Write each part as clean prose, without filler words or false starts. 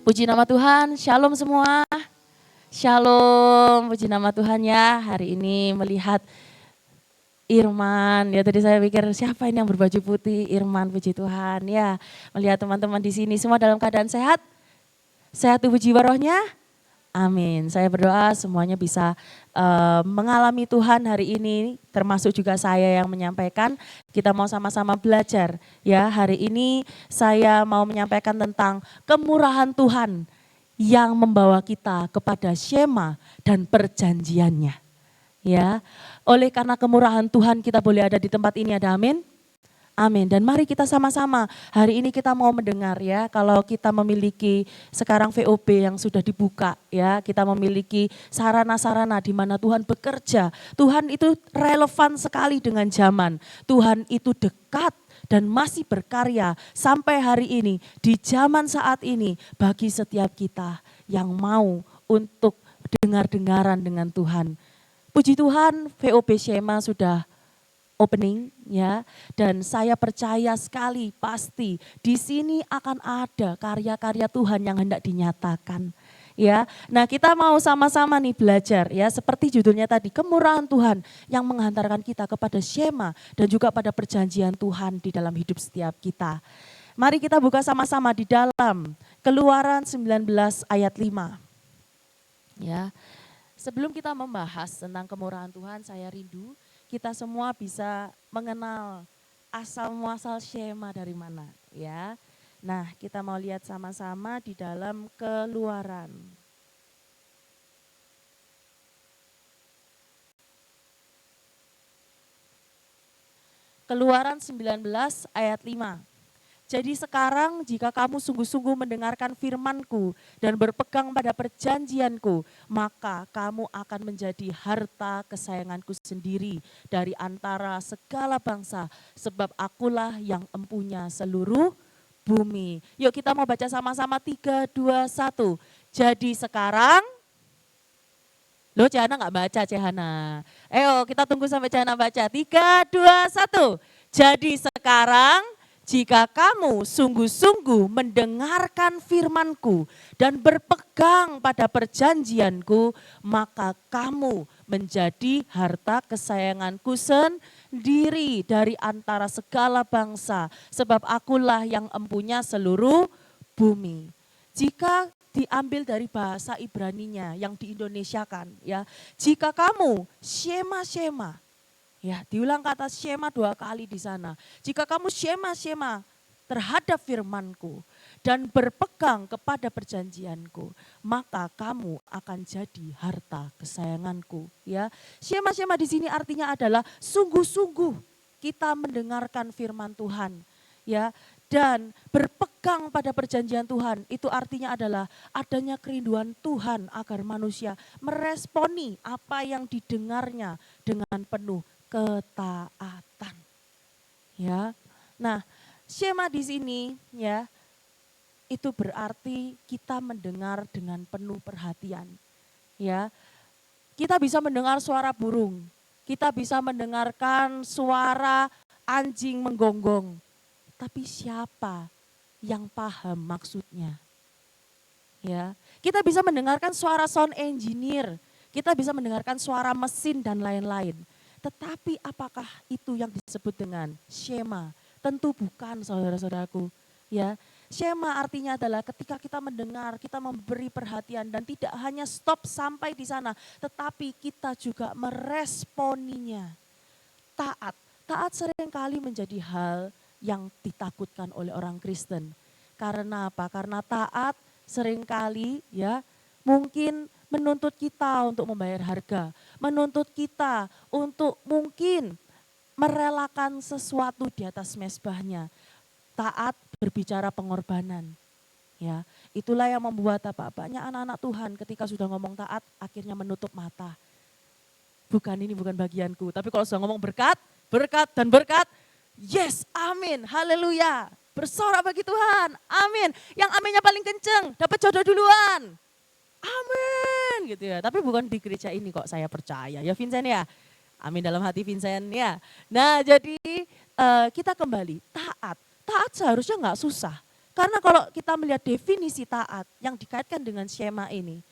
Puji nama Tuhan, shalom semua. Shalom, puji nama Tuhan ya. Hari ini melihat Irman, ya tadi saya pikir siapa ini yang berbaju putih, Irman, puji Tuhan ya. Melihat teman-teman di sini semua dalam keadaan sehat, sehat tubuh jiwa rohnya. Amin. Saya berdoa semuanya bisa mengalami Tuhan hari ini, termasuk juga saya yang menyampaikan. Kita mau sama-sama belajar ya. Hari ini saya mau menyampaikan tentang kemurahan Tuhan yang membawa kita kepada Shema dan perjanjiannya. Ya, oleh karena kemurahan Tuhan kita boleh ada di tempat ini, ada amin. Amin. Dan mari kita sama-sama, hari ini kita mau mendengar ya, kalau kita memiliki sekarang VOB yang sudah dibuka ya, kita memiliki sarana-sarana di mana Tuhan bekerja. Tuhan itu relevan sekali dengan zaman. Tuhan itu dekat dan masih berkarya sampai hari ini, di zaman saat ini bagi setiap kita yang mau untuk dengar-dengaran dengan Tuhan. Puji Tuhan, VOB Shema sudah opening ya, dan saya percaya sekali pasti di sini akan ada karya-karya Tuhan yang hendak dinyatakan ya. Nah, kita mau sama-sama nih belajar ya, seperti judulnya tadi, kemurahan Tuhan yang menghantarkan kita kepada Shema dan juga pada perjanjian Tuhan di dalam hidup setiap kita. Mari kita buka sama-sama di dalam Keluaran 19 ayat 5. Ya. Sebelum kita membahas tentang kemurahan Tuhan, saya rindu kita semua bisa mengenal asal muasal Shema dari mana ya. Nah, kita mau lihat sama-sama di dalam Keluaran. Keluaran 19 ayat 5. Jadi sekarang jika kamu sungguh-sungguh mendengarkan firman-Ku dan berpegang pada perjanjian-Ku, maka kamu akan menjadi harta kesayangan-Ku sendiri dari antara segala bangsa, sebab Akulah yang empunya seluruh bumi. Yuk kita mau baca sama-sama 3, 2, 1. Jadi sekarang, loh Cihana nggak baca Cihana. Ayo kita tunggu sampai Cihana baca. 3, 2, 1. Jadi sekarang jika kamu sungguh-sungguh mendengarkan firman-Ku dan berpegang pada perjanjian-Ku, maka kamu menjadi harta kesayangan-Ku sendiri dari antara segala bangsa, sebab Akulah yang empunya seluruh bumi. Jika diambil dari bahasa Ibraninya yang diindonesiakan ya, jika kamu Shema, ya, diulang kata Shema 2 kali di sana. Jika kamu Shema terhadap firman-Ku dan berpegang kepada perjanjian-Ku, maka kamu akan jadi harta kesayangan-Ku. Ya, Shema di sini artinya adalah sungguh-sungguh kita mendengarkan firman Tuhan. Ya, dan berpegang pada perjanjian Tuhan, itu artinya adalah adanya kerinduan Tuhan agar manusia meresponi apa yang didengarnya dengan penuh ketaatan. Ya. Nah, Shema di sini ya, itu berarti kita mendengar dengan penuh perhatian. Ya. Kita bisa mendengar suara burung, kita bisa mendengarkan suara anjing menggonggong. Tapi siapa yang paham maksudnya? Ya, kita bisa mendengarkan suara sound engineer, kita bisa mendengarkan suara mesin dan lain-lain. Tetapi apakah itu yang disebut dengan Shema? Tentu bukan, saudara-saudaraku. Ya, Shema artinya adalah ketika kita mendengar, kita memberi perhatian dan tidak hanya stop sampai di sana, tetapi kita juga meresponinya. Taat seringkali menjadi hal yang ditakutkan oleh orang Kristen. Karena apa? Karena taat seringkali ya mungkin menuntut kita untuk membayar harga, menuntut kita untuk mungkin merelakan sesuatu di atas mezbahnya. Taat berbicara pengorbanan. Ya, itulah yang membuat apa? Banyak anak-anak Tuhan ketika sudah ngomong taat akhirnya menutup mata. Ini bukan bagianku, tapi kalau sudah ngomong berkat, yes, amin, haleluya. Bersorak bagi Tuhan, amin. Yang aminnya paling kenceng, dapat jodoh duluan. Amin gitu ya, tapi bukan di gereja ini kok saya percaya ya Vincent ya. Amin dalam hati Vincent ya. Nah jadi kita kembali, taat seharusnya nggak susah. Karena kalau kita melihat definisi taat yang dikaitkan dengan Shema ini,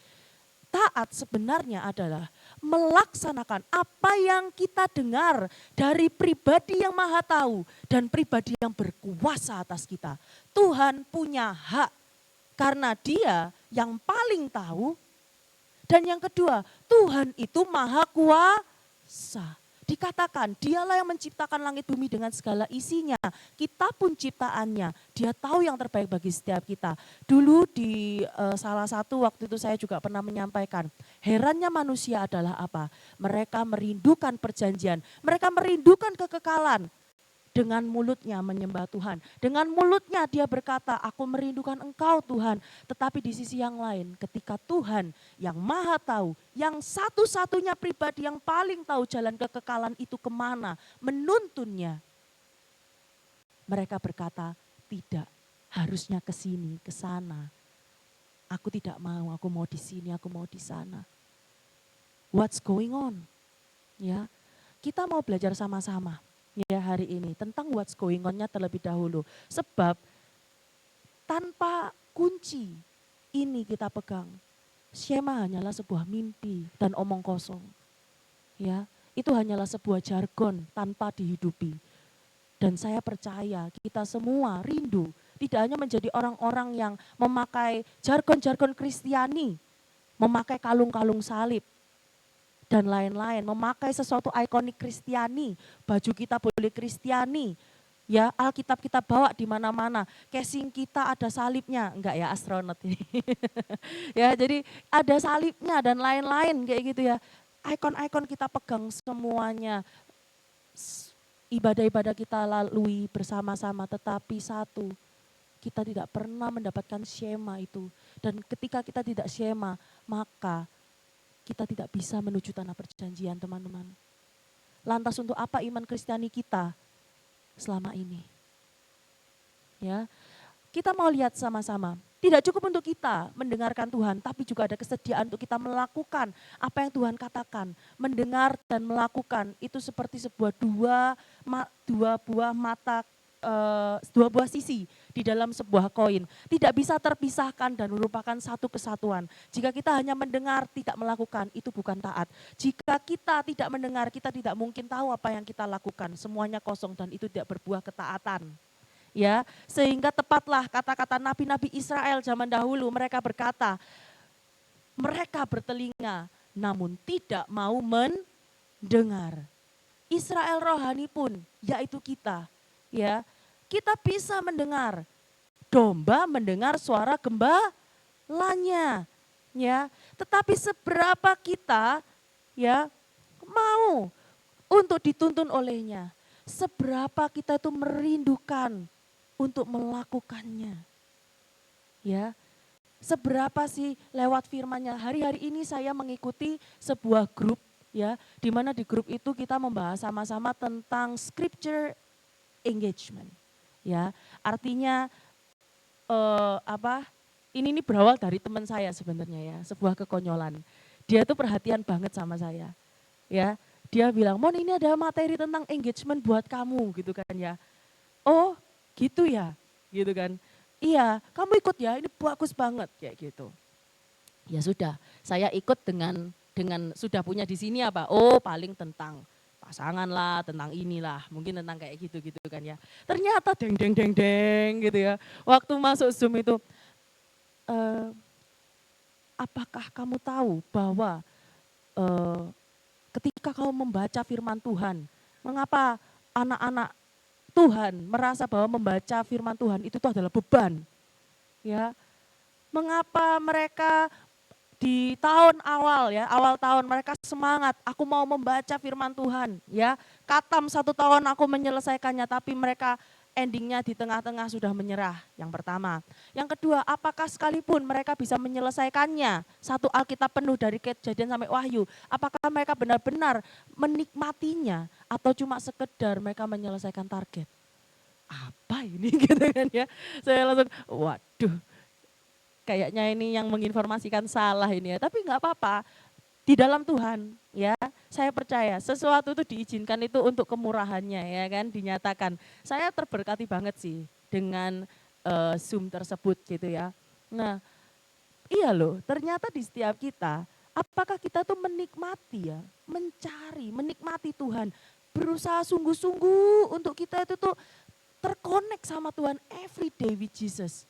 taat sebenarnya adalah melaksanakan apa yang kita dengar dari pribadi yang maha tahu dan pribadi yang berkuasa atas kita. Tuhan punya hak karena dia yang paling tahu. Dan yang kedua, Tuhan itu maha kuasa. Dikatakan dialah yang menciptakan langit bumi dengan segala isinya. Kita pun ciptaannya, dia tahu yang terbaik bagi setiap kita. Dulu di salah satu waktu itu saya juga pernah menyampaikan, herannya manusia adalah apa? Mereka merindukan perjanjian, mereka merindukan kekekalan. Dengan mulutnya menyembah Tuhan. Dengan mulutnya dia berkata, aku merindukan engkau Tuhan. Tetapi di sisi yang lain ketika Tuhan yang maha tahu, yang satu-satunya pribadi yang paling tahu jalan kekekalan itu kemana, menuntunnya. Mereka berkata, tidak, harusnya ke sini, ke sana. Aku tidak mau, aku mau di sini, aku mau di sana. What's going on? Ya, kita mau belajar sama-sama. Ya hari ini tentang what's going on-nya terlebih dahulu. Sebab tanpa kunci ini kita pegang. Shema hanyalah sebuah mimpi dan omong kosong. Ya, itu hanyalah sebuah jargon tanpa dihidupi. Dan saya percaya kita semua rindu tidak hanya menjadi orang-orang yang memakai jargon-jargon Kristiani, memakai kalung-kalung salib, dan lain-lain, memakai sesuatu ikonik Kristiani, baju kita boleh Kristiani, ya Alkitab kita bawa di mana-mana, casing kita ada salibnya, enggak ya astronot ini, ya jadi ada salibnya dan lain-lain kayak gitu ya, ikon-ikon kita pegang semuanya, ibadah-ibadah kita lalui bersama-sama, tetapi satu, kita tidak pernah mendapatkan Shema itu, dan ketika kita tidak Shema, maka kita tidak bisa menuju tanah perjanjian, teman-teman. Lantas untuk apa iman Kristiani kita selama ini? Ya, kita mau lihat sama-sama. Tidak cukup untuk kita mendengarkan Tuhan, tapi juga ada kesediaan untuk kita melakukan apa yang Tuhan katakan. Mendengar dan melakukan itu seperti sebuah dua buah sisi di dalam sebuah koin. Tidak bisa terpisahkan dan merupakan satu kesatuan. Jika kita hanya mendengar tidak melakukan, itu bukan taat. Jika kita tidak mendengar, kita tidak mungkin tahu apa yang kita lakukan. Semuanya kosong dan itu tidak berbuah ketaatan. Ya, sehingga tepatlah kata-kata nabi-nabi Israel zaman dahulu, mereka berkata, mereka bertelinga namun tidak mau mendengar. Israel rohani pun, yaitu kita, ya, kita bisa mendengar. Domba mendengar suara gembalanya, ya. Tetapi seberapa kita, ya, mau untuk dituntun olehnya, seberapa kita itu merindukan untuk melakukannya, ya. Seberapa sih lewat firman-Nya. Hari-hari ini saya mengikuti sebuah grup, ya, di mana di grup itu kita membahas sama-sama tentang scripture engagement, ya. Artinya ini berawal dari teman saya sebenarnya ya, sebuah kekonyolan. Dia tuh perhatian banget sama saya, ya. Dia bilang, "Mon, ini ada materi tentang engagement buat kamu," gitu kan ya. Oh, gitu ya, gitu kan. Iya, kamu ikut ya, ini bagus banget kayak gitu. Ya sudah, saya ikut dengan sudah punya di sini apa? Oh, paling tentang pasangan lah, tentang inilah, mungkin tentang kayak gitu-gitu kan ya. Ternyata deng deng deng deng gitu ya. Waktu masuk Zoom itu, apakah kamu tahu bahwa ketika kamu membaca firman Tuhan, mengapa anak-anak Tuhan merasa bahwa membaca firman Tuhan itu tuh adalah beban, ya. Mengapa mereka di tahun awal ya, awal tahun mereka semangat, aku mau membaca firman Tuhan, ya. Katam 1 tahun aku menyelesaikannya, tapi mereka endingnya di tengah-tengah sudah menyerah, yang pertama. Yang kedua, apakah sekalipun mereka bisa menyelesaikannya, satu Alkitab penuh dari Kejadian sampai Wahyu, apakah mereka benar-benar menikmatinya atau cuma sekedar mereka menyelesaikan target? Apa ini gitu kan ya. Saya langsung, waduh, kayaknya ini yang menginformasikan salah ini ya, tapi nggak apa-apa. Di dalam Tuhan, ya, saya percaya sesuatu itu diizinkan itu untuk kemurahannya, ya kan, dinyatakan. Saya terberkati banget sih dengan Zoom tersebut gitu ya. Nah, iya loh, ternyata di setiap kita, apakah kita tuh menikmati ya, menikmati Tuhan, berusaha sungguh-sungguh untuk kita itu tuh terkonek sama Tuhan every day with Jesus.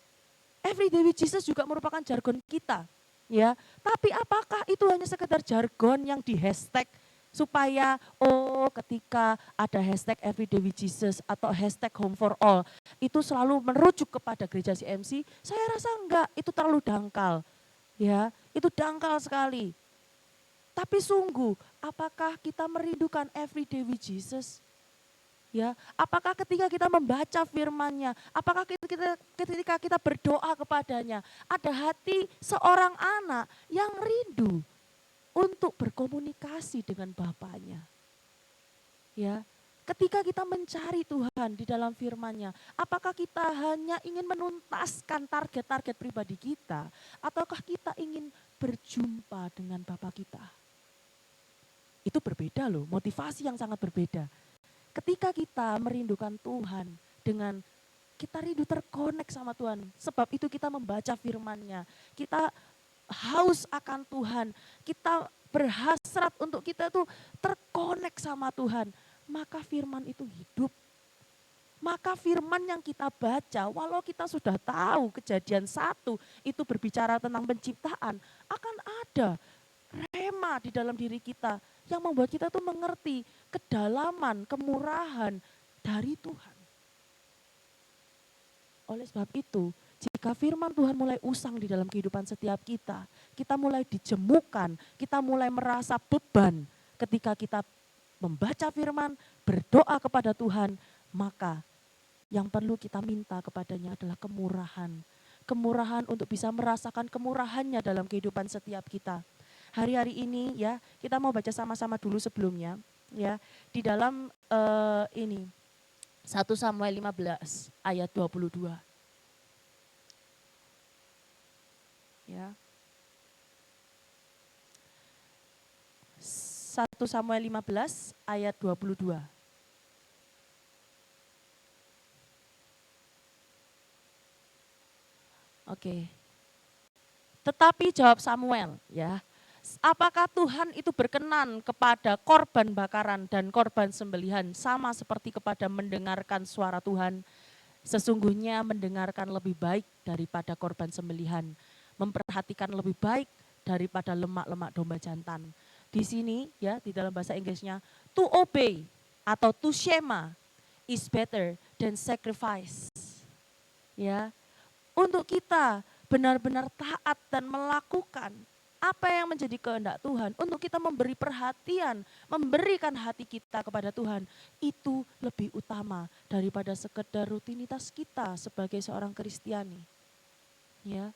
Every day with Jesus juga merupakan jargon kita, ya. Tapi apakah itu hanya sekedar jargon yang di hashtag supaya ketika ada hashtag everyday with Jesus atau hashtag home for all itu selalu merujuk kepada gereja CMC? Saya rasa enggak, itu terlalu dangkal, ya. Itu dangkal sekali. Tapi sungguh, apakah kita merindukan everyday with Jesus? Ya, apakah ketika kita membaca firman-Nya, apakah ketika kita berdoa kepadanya, ada hati seorang anak yang rindu untuk berkomunikasi dengan Bapaknya. Ya, ketika kita mencari Tuhan di dalam firman-Nya, apakah kita hanya ingin menuntaskan target-target pribadi kita, ataukah kita ingin berjumpa dengan Bapa kita? Itu berbeda loh, motivasi yang sangat berbeda. Ketika kita merindukan Tuhan dengan kita rindu terkonek sama Tuhan. Sebab itu kita membaca firman-Nya. Kita haus akan Tuhan. Kita berhasrat untuk kita tuh terkonek sama Tuhan. Maka firman itu hidup. Maka firman yang kita baca, walau kita sudah tahu Kejadian 1 itu berbicara tentang penciptaan, akan ada rema di dalam diri kita yang membuat kita tuh mengerti kedalaman, kemurahan dari Tuhan. Oleh sebab itu, jika firman Tuhan mulai usang di dalam kehidupan setiap kita mulai dijemukan, kita mulai merasa beban ketika kita membaca firman, berdoa kepada Tuhan, maka yang perlu kita minta kepadanya adalah kemurahan. Kemurahan untuk bisa merasakan kemurahannya dalam kehidupan setiap kita. Hari-hari ini ya, kita mau baca sama-sama dulu sebelumnya ya. Di dalam ini 1 Samuel 15 ayat 22. Ya. 1 Samuel 15 ayat 22. Oke. Tetapi jawab Samuel, ya. Apakah Tuhan itu berkenan kepada korban bakaran dan korban sembelihan sama seperti kepada mendengarkan suara Tuhan? Sesungguhnya mendengarkan lebih baik daripada korban sembelihan, memperhatikan lebih baik daripada lemak-lemak domba jantan. Di sini ya di dalam bahasa Inggrisnya, to obey atau to shema is better than sacrifice. Ya, untuk kita benar-benar taat dan melakukan apa yang menjadi kehendak Tuhan, untuk kita memberi perhatian, memberikan hati kita kepada Tuhan, itu lebih utama daripada sekedar rutinitas kita sebagai seorang Kristiani. Ya,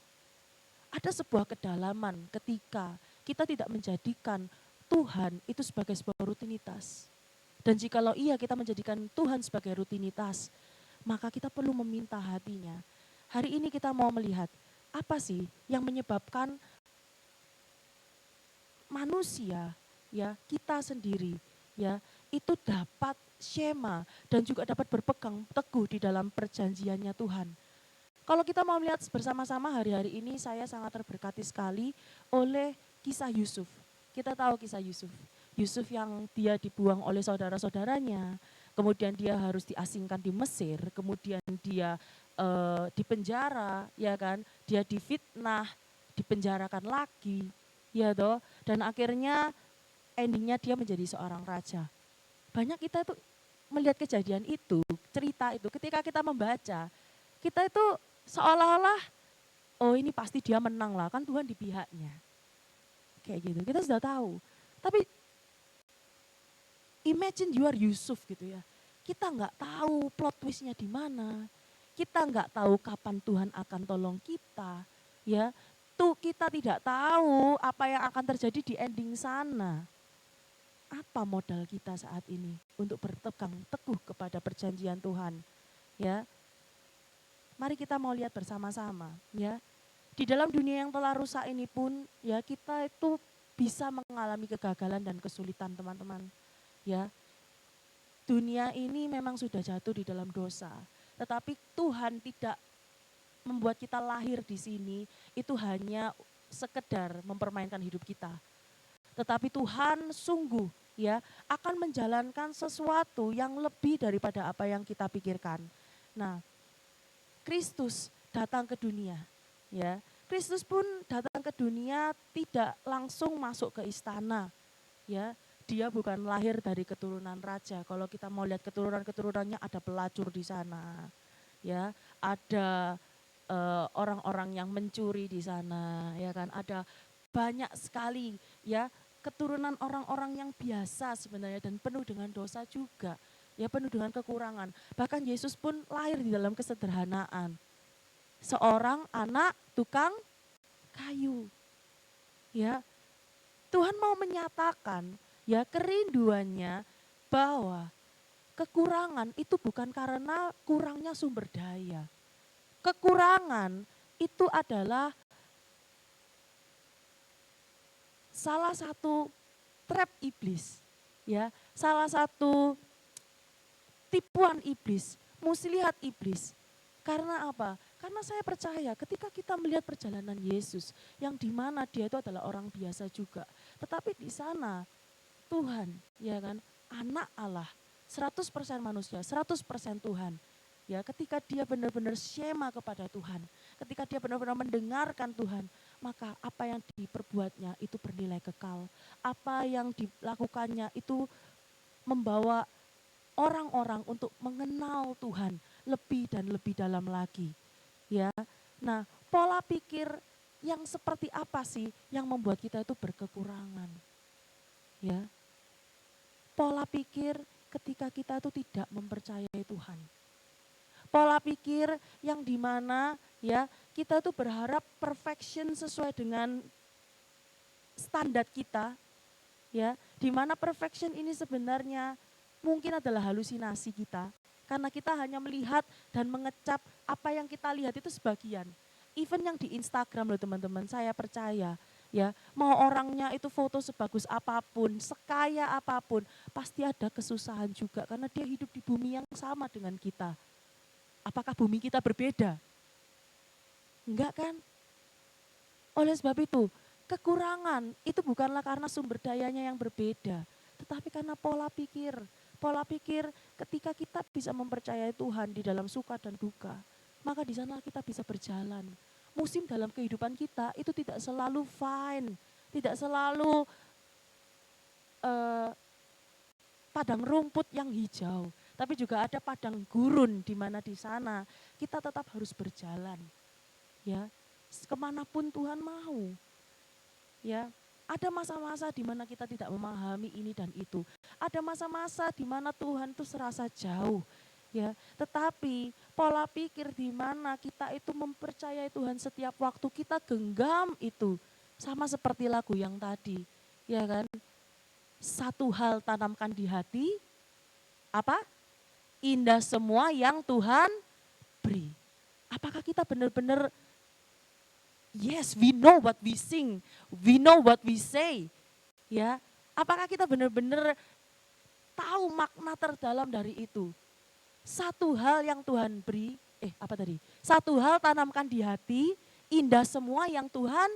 ada sebuah kedalaman ketika kita tidak menjadikan Tuhan itu sebagai sebuah rutinitas. Dan jikalau iya kita menjadikan Tuhan sebagai rutinitas, maka kita perlu meminta hatinya. Hari ini kita mau melihat apa sih yang menyebabkan manusia, ya kita sendiri, ya itu dapat shema dan juga dapat berpegang teguh di dalam perjanjiannya Tuhan. Kalau kita mau melihat bersama-sama hari-hari ini, saya sangat terberkati sekali oleh kisah Yusuf. Kita tahu kisah Yusuf. Yusuf yang dia dibuang oleh saudara-saudaranya, kemudian dia harus diasingkan di Mesir, kemudian dia dipenjara, ya kan? Dia difitnah, dipenjarakan lagi, ya toh. Dan akhirnya endingnya dia menjadi seorang raja. Banyak kita itu melihat kejadian itu, cerita itu, ketika kita membaca, kita itu seolah-olah, oh ini pasti dia menang lah, kan Tuhan di pihaknya. Kayak gitu, kita sudah tahu. Tapi imagine you are Yusuf gitu ya. Kita nggak tahu plot twistnya di mana. Kita nggak tahu kapan Tuhan akan tolong kita. Ya, tuh kita tidak tahu apa yang akan terjadi di ending sana. Apa modal kita saat ini untuk berpegang teguh kepada perjanjian Tuhan? Ya, mari kita mau lihat bersama-sama ya. Di dalam dunia yang telah rusak ini pun ya kita itu bisa mengalami kegagalan dan kesulitan teman-teman. Ya. Dunia ini memang sudah jatuh di dalam dosa, tetapi Tuhan tidak membuat kita lahir di sini itu hanya sekedar mempermainkan hidup kita. Tetapi Tuhan sungguh ya akan menjalankan sesuatu yang lebih daripada apa yang kita pikirkan. Nah, Kristus datang ke dunia, ya. Kristus pun datang ke dunia tidak langsung masuk ke istana, ya. Dia bukan lahir dari keturunan raja. Kalau kita mau lihat keturunan-keturunannya ada pelacur di sana, ya. Ada orang-orang yang mencuri di sana, ya kan. Ada banyak sekali, ya, keturunan orang-orang yang biasa sebenarnya dan penuh dengan dosa juga, ya, penuh dengan kekurangan. Bahkan Yesus pun lahir di dalam kesederhanaan. Seorang anak tukang kayu. Ya, Tuhan mau menyatakan ya kerinduannya bahwa kekurangan itu bukan karena kurangnya sumber daya. Kekurangan itu adalah salah satu trap iblis. Ya, salah satu tipuan iblis, muslihat iblis. Karena apa? Karena saya percaya ketika kita melihat perjalanan Yesus yang di mana dia itu adalah orang biasa juga. Tetapi di sana Tuhan, ya kan, anak Allah, 100% manusia, 100% Tuhan. Ya, ketika dia benar-benar syema kepada Tuhan, ketika dia benar-benar mendengarkan Tuhan, maka apa yang diperbuatnya itu bernilai kekal. Apa yang dilakukannya itu membawa orang-orang untuk mengenal Tuhan lebih dan lebih dalam lagi. Ya, nah pola pikir yang seperti apa sih yang membuat kita itu berkekurangan? Ya, pola pikir ketika kita itu tidak mempercayai Tuhan. Pola pikir yang dimana ya kita itu berharap perfection sesuai dengan standar kita, ya, dimana perfection ini sebenarnya mungkin adalah halusinasi kita, karena kita hanya melihat dan mengecap apa yang kita lihat itu sebagian. Even yang di Instagram loh teman-teman, saya percaya ya, mau orangnya itu foto sebagus apapun, sekaya apapun, pasti ada kesusahan juga karena dia hidup di bumi yang sama dengan kita. Apakah bumi kita berbeda? Enggak kan? Oleh sebab itu, kekurangan itu bukanlah karena sumber dayanya yang berbeda, tetapi karena pola pikir. Pola pikir ketika kita bisa mempercayai Tuhan di dalam suka dan duka, maka di sana kita bisa berjalan. Musim dalam kehidupan kita itu tidak selalu fine, tidak selalu padang rumput yang hijau, tapi juga ada padang gurun di mana di sana kita tetap harus berjalan. Ya, kemanapun Tuhan mau. Ya, ada masa-masa di mana kita tidak memahami ini dan itu. Ada masa-masa di mana Tuhan itu serasa jauh. Ya, tetapi pola pikir di mana kita itu mempercayai Tuhan setiap waktu kita genggam itu sama seperti lagu yang tadi, ya kan? Satu hal tanamkan di hati, apa? Indah semua yang Tuhan beri. Apakah kita benar-benar yes, we know what we sing, we know what we say. Ya, apakah kita benar-benar tahu makna terdalam dari itu? Satu hal yang Tuhan beri, apa tadi? Satu hal tanamkan di hati, indah semua yang Tuhan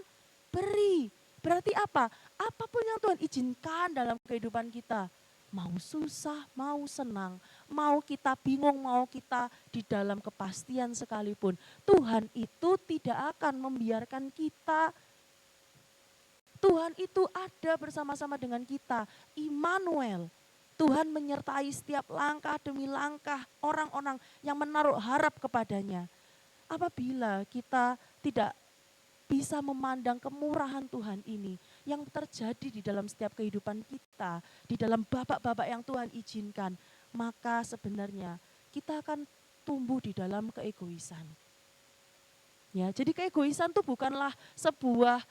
beri. Berarti apa? Apapun yang Tuhan izinkan dalam kehidupan kita, mau susah, mau senang, mau kita bingung, mau kita di dalam kepastian sekalipun, Tuhan itu tidak akan membiarkan kita. Tuhan itu ada bersama-sama dengan kita, Immanuel. Tuhan menyertai setiap langkah demi langkah orang-orang yang menaruh harap kepadanya. Apabila kita tidak bisa memandang kemurahan Tuhan ini yang terjadi di dalam setiap kehidupan kita, di dalam babak-babak yang Tuhan izinkan, maka sebenarnya kita akan tumbuh di dalam keegoisan. Ya, jadi keegoisan itu bukanlah sebuah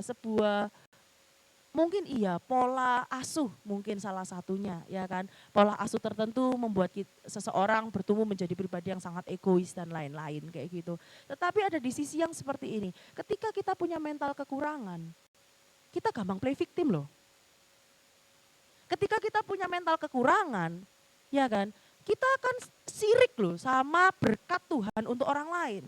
sebuah mungkin iya pola asuh mungkin salah satunya, ya kan. Pola asuh tertentu membuat seseorang bertumbuh menjadi pribadi yang sangat egois dan lain-lain kayak gitu. Tetapi ada di sisi yang seperti ini, ketika kita punya mental kekurangan, kita gampang play victim loh. Ketika kita punya mental kekurangan, ya kan, kita akan sirik loh sama berkat Tuhan untuk orang lain.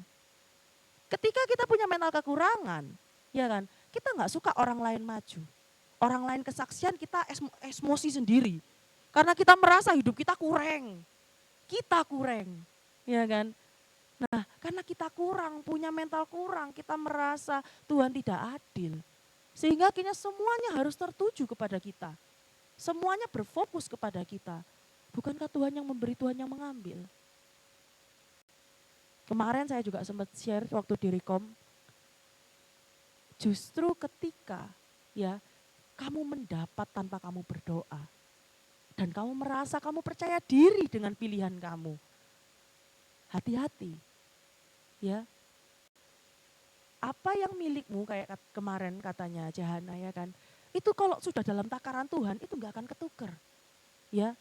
Ketika kita punya mental kekurangan, ya kan, kita nggak suka orang lain maju. Orang lain kesaksian, kita emosi sendiri. Karena kita merasa hidup kita kurang. Kita kurang, ya kan. Nah, karena kita kurang, punya mental kurang, kita merasa Tuhan tidak adil. Sehingga akhirnya semuanya harus tertuju kepada kita. Semuanya berfokus kepada kita. Bukankah Tuhan yang memberi, Tuhan yang mengambil? Kemarin saya juga sempat share waktu di Rekom, justru ketika ya kamu mendapat tanpa kamu berdoa, dan kamu merasa kamu percaya diri dengan pilihan kamu, hati-hati ya. Apa yang milikmu kayak kemarin katanya Jahana ya kan, itu kalau sudah dalam takaran Tuhan itu nggak akan ketuker ya.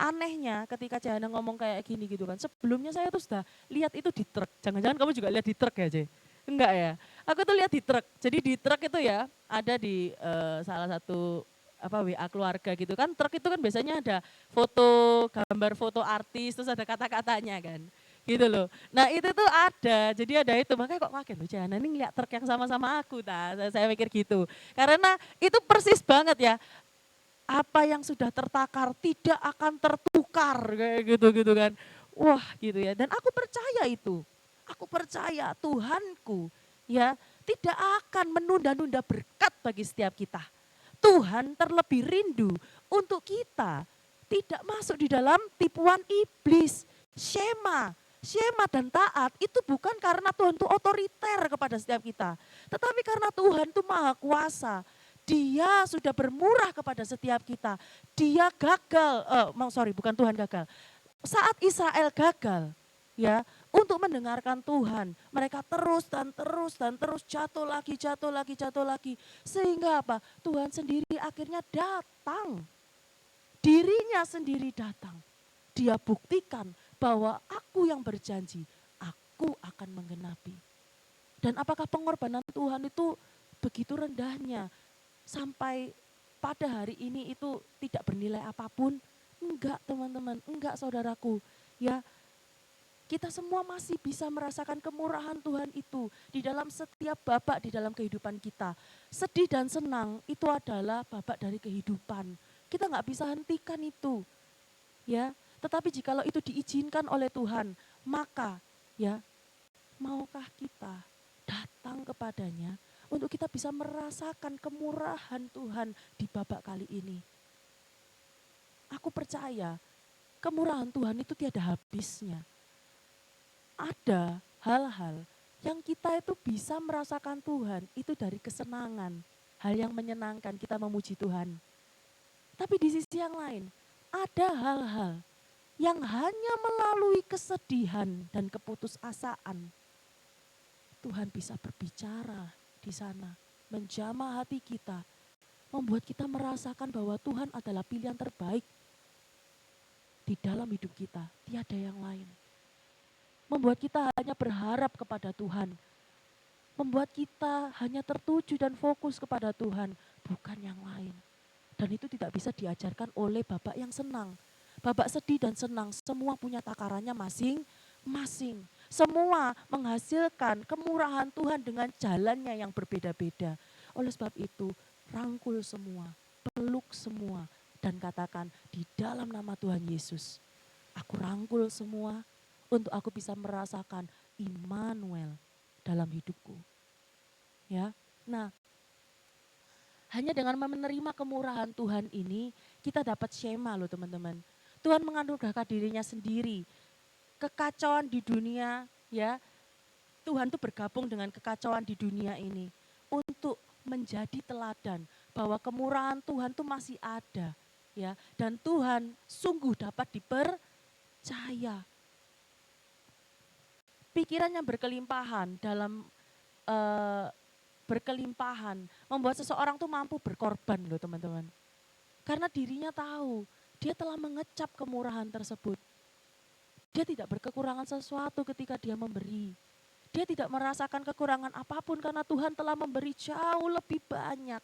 Anehnya ketika Jahana ngomong kayak gini gitu kan, sebelumnya saya tuh sudah lihat itu di truk. Jangan-jangan kamu juga lihat di truk ya, Jay? Enggak ya? Aku tuh lihat di truk. Jadi di truk itu ya ada di salah satu WA keluarga gitu kan. Truk itu kan biasanya ada foto, gambar foto artis, terus ada kata-katanya kan. Gitu loh. Nah itu tuh ada, jadi ada itu. Makanya kok kaget loh, Jahana ini ngeliat truk yang sama-sama aku. Saya mikir gitu. Karena itu persis banget ya, apa yang sudah tertakar tidak akan tertukar kayak gitu kan. Wah gitu ya, dan aku percaya itu. Aku percaya Tuhanku ya tidak akan menunda-nunda berkat bagi setiap kita. Tuhan terlebih rindu untuk kita tidak masuk di dalam tipuan iblis. Syema dan taat itu bukan karena Tuhan itu otoriter kepada setiap kita. Tetapi karena Tuhan itu maha kuasa. Dia sudah bermurah kepada setiap kita. Dia gagal, bukan Tuhan gagal. Saat Israel gagal, ya, untuk mendengarkan Tuhan, mereka terus dan terus dan terus jatuh lagi. Sehingga apa? Tuhan sendiri akhirnya datang. Dirinya sendiri datang. Dia buktikan bahwa aku yang berjanji, aku akan menggenapi. Dan apakah pengorbanan Tuhan itu begitu rendahnya? Sampai pada hari ini itu tidak bernilai apapun? Enggak teman-teman, enggak saudaraku. Ya, kita semua masih bisa merasakan kemurahan Tuhan itu di dalam setiap babak di dalam kehidupan kita. Sedih dan senang itu adalah babak dari kehidupan. Kita nggak bisa hentikan itu. Ya, tetapi jikalau itu diizinkan oleh Tuhan, maka ya maukah kita datang kepadanya untuk kita bisa merasakan kemurahan Tuhan di babak kali ini. Aku percaya kemurahan Tuhan itu tiada habisnya. Ada hal-hal yang kita itu bisa merasakan Tuhan itu dari kesenangan. Hal yang menyenangkan kita memuji Tuhan. Tapi di sisi yang lain ada hal-hal yang hanya melalui kesedihan dan keputusasaan Tuhan bisa berbicara di sana, menjamah hati kita, membuat kita merasakan bahwa Tuhan adalah pilihan terbaik di dalam hidup kita, tiada yang lain. Membuat kita hanya berharap kepada Tuhan, membuat kita hanya tertuju dan fokus kepada Tuhan, bukan yang lain. Dan itu tidak bisa diajarkan oleh bapak yang senang. Babak sedih dan senang, semua punya takarannya masing-masing. Semua menghasilkan kemurahan Tuhan dengan jalannya yang berbeda-beda. Oleh sebab itu, rangkul semua, peluk semua, dan katakan di dalam nama Tuhan Yesus, aku rangkul semua untuk aku bisa merasakan Immanuel dalam hidupku. Ya, nah, hanya dengan menerima kemurahan Tuhan ini, kita dapat syema loh teman-teman. Tuhan menganugerahkan dirinya sendiri. Kekacauan di dunia, ya, Tuhan tuh bergabung dengan kekacauan di dunia ini untuk menjadi teladan bahwa kemurahan Tuhan tuh masih ada, ya, dan Tuhan sungguh dapat dipercaya. Pikiran yang berkelimpahan dalam berkelimpahan membuat seseorang tuh mampu berkorban loh teman-teman. Karena dirinya tahu dia telah mengecap kemurahan tersebut. Dia tidak berkekurangan sesuatu ketika dia memberi. Dia tidak merasakan kekurangan apapun karena Tuhan telah memberi jauh lebih banyak,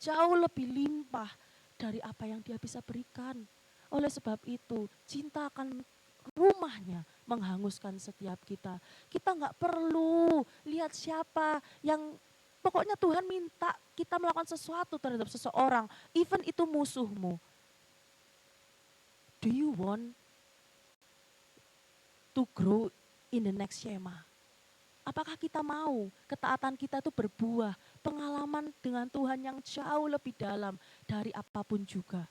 jauh lebih limpah dari apa yang dia bisa berikan. Oleh sebab itu, cinta akan rumahnya menghanguskan setiap kita. Kita nggak perlu lihat siapa yang, pokoknya Tuhan minta kita melakukan sesuatu terhadap seseorang, even itu musuhmu. Do you want to grow in the next Shema? Apakah kita mau ketaatan kita itu berbuah pengalaman dengan Tuhan yang jauh lebih dalam dari apapun juga?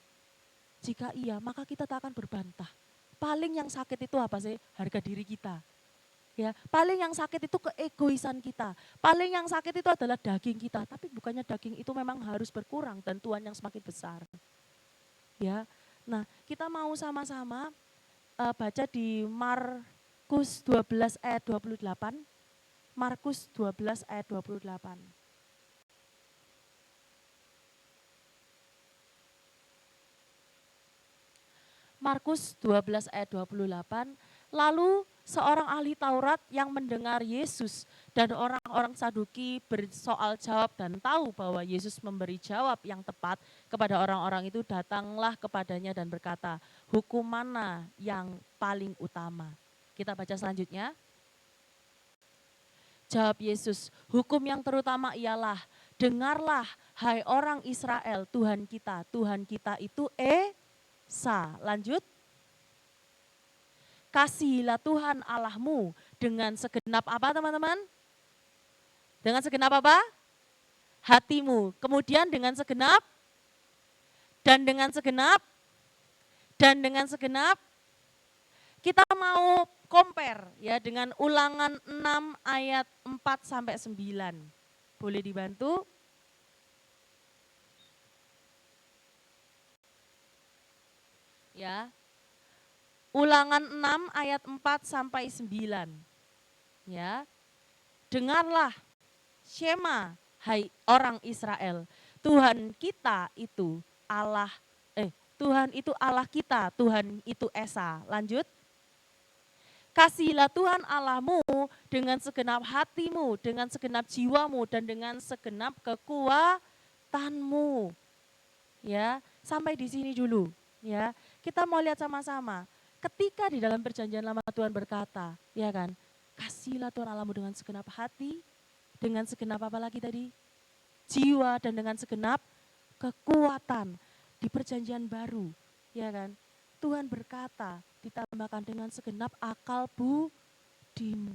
Jika iya, maka kita tak akan berbantah. Paling yang sakit itu apa sih? Harga diri kita. Ya, paling yang sakit itu keegoisan kita. Paling yang sakit itu adalah daging kita. Tapi bukannya daging itu memang harus berkurang dan Tuhan yang semakin besar. Ya, nah kita mau sama-sama baca di Markus 12 ayat 28. Markus 12 ayat 28. Markus 12 ayat 28. Lalu seorang ahli Taurat yang mendengar Yesus dan orang-orang Saduki bersoal jawab dan tahu bahwa Yesus memberi jawab yang tepat kepada orang-orang itu, datanglah kepadanya dan berkata, hukum mana yang paling utama? Kita baca selanjutnya. Jawab Yesus, hukum yang terutama ialah, dengarlah hai orang Israel, Tuhan kita itu Esa. Lanjut. Kasihilah Tuhan Allahmu dengan segenap apa teman-teman? Dengan segenap apa? Hatimu. Kemudian dengan segenap, dan dengan segenap, dan dengan segenap. Kita mau compare ya dengan Ulangan 6 ayat 4 sampai 9. Boleh dibantu? Ya. Ulangan 6 ayat 4 sampai 9. Ya. Dengarlah, Shema, hai orang Israel. Tuhan kita itu Allah, Tuhan itu Allah kita, Tuhan itu Esa. Lanjut. Kasihilah Tuhan Allahmu dengan segenap hatimu, dengan segenap jiwamu, dan dengan segenap kekuatanmu. Ya, sampai di sini dulu. Ya, kita mau lihat sama-sama. Ketika di dalam perjanjian lama Tuhan berkata, ya kan, kasihilah Tuhan Allahmu dengan segenap hati, dengan segenap apa lagi tadi? Jiwa, dan dengan segenap kekuatan. Di perjanjian baru, ya kan, Tuhan berkata, ditambahkan dengan segenap akal budimu.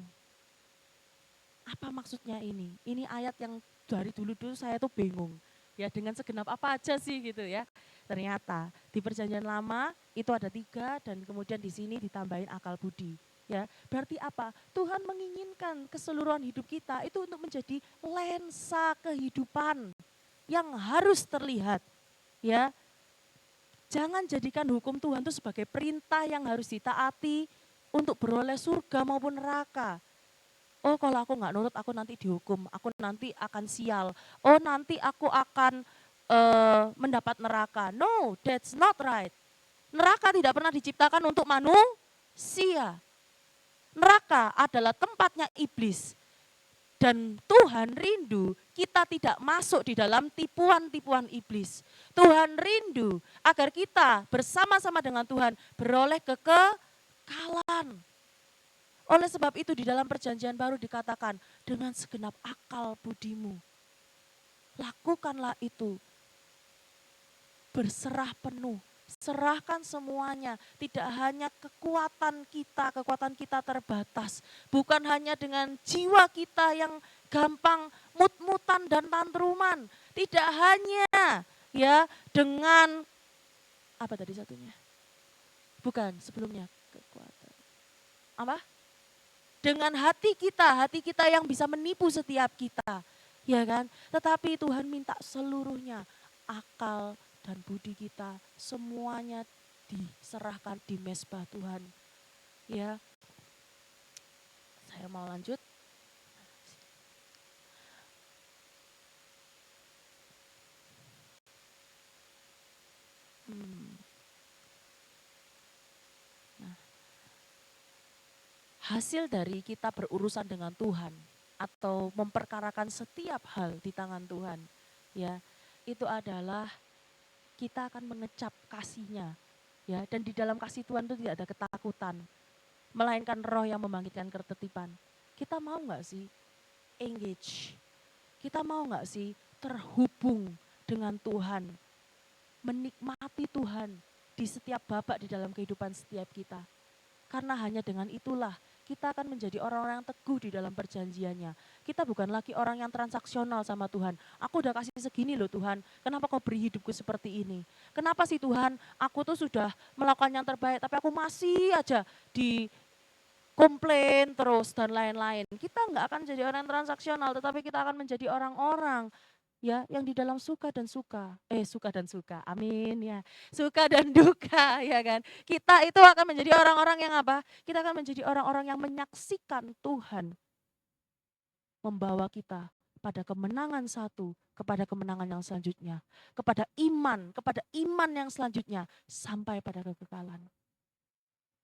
Apa maksudnya ini? Ini ayat yang dari dulu-dulu saya tuh bingung. Ya, dengan segenap apa aja sih gitu ya. Ternyata di perjanjian lama itu ada 3 dan kemudian di sini ditambahin akal budi. Ya, berarti apa? Tuhan menginginkan keseluruhan hidup kita itu untuk menjadi lensa kehidupan yang harus terlihat. Ya, jangan jadikan hukum Tuhan itu sebagai perintah yang harus ditaati untuk beroleh surga maupun neraka. Oh, kalau aku nggak nurut, aku nanti dihukum, aku nanti akan sial. Oh, nanti aku akan mendapat neraka. No, that's not right. Neraka tidak pernah diciptakan untuk manusia. Neraka adalah tempatnya iblis. Dan Tuhan rindu kita tidak masuk di dalam tipuan-tipuan iblis. Tuhan rindu agar kita bersama-sama dengan Tuhan beroleh kekekalan. Oleh sebab itu di dalam perjanjian baru dikatakan dengan segenap akal budimu. Lakukanlah itu. Berserah penuh. Serahkan semuanya, tidak hanya kekuatan kita terbatas. Bukan hanya dengan jiwa kita yang gampang mut-mutan dan tantruman. Tidak hanya ya dengan, apa tadi satunya? Bukan, sebelumnya kekuatan. Apa? Dengan hati kita yang bisa menipu setiap kita. Ya kan? Tetapi Tuhan minta seluruhnya, akal dan budi kita semuanya diserahkan di mezbah Tuhan. Ya, saya mau lanjut. Nah, hasil dari kita berurusan dengan Tuhan atau memperkarakan setiap hal di tangan Tuhan, ya, itu adalah kita akan mengecap kasih-Nya, ya, dan di dalam kasih Tuhan itu tidak ada ketakutan, melainkan roh yang membangkitkan ketertiban. Kita mau nggak sih engage? Kita mau nggak sih terhubung dengan Tuhan, menikmati Tuhan di setiap babak di dalam kehidupan setiap kita? Karena hanya dengan itulah kita akan menjadi orang-orang yang teguh di dalam perjanjiannya. Kita bukan lagi orang yang transaksional sama Tuhan. Aku udah kasih segini loh Tuhan, kenapa kau beri hidupku seperti ini? Kenapa sih Tuhan, aku tuh sudah melakukan yang terbaik, tapi aku masih aja di komplain terus dan lain-lain. Kita nggak akan jadi orang yang transaksional, tetapi kita akan menjadi orang-orang ya yang di dalam suka dan suka, amin ya, suka dan duka ya kan. Kita itu akan menjadi orang-orang yang apa? Kita akan menjadi orang-orang yang menyaksikan Tuhan membawa kita pada kemenangan satu, kepada kemenangan yang selanjutnya, kepada iman yang selanjutnya, sampai pada kekekalan.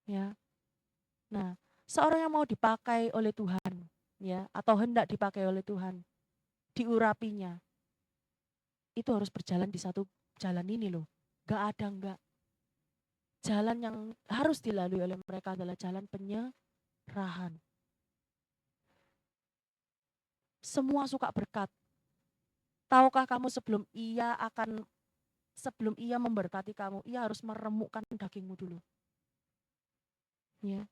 Ya, nah, seorang yang mau dipakai oleh Tuhan, ya, atau hendak dipakai oleh Tuhan, diurapinya, itu harus berjalan di satu jalan ini loh. Gak ada enggak. Jalan yang harus dilalui oleh mereka adalah jalan penyerahan. Semua suka berkat. Tahukah kamu sebelum ia memberkati kamu, ia harus meremukkan dagingmu dulu. Ya.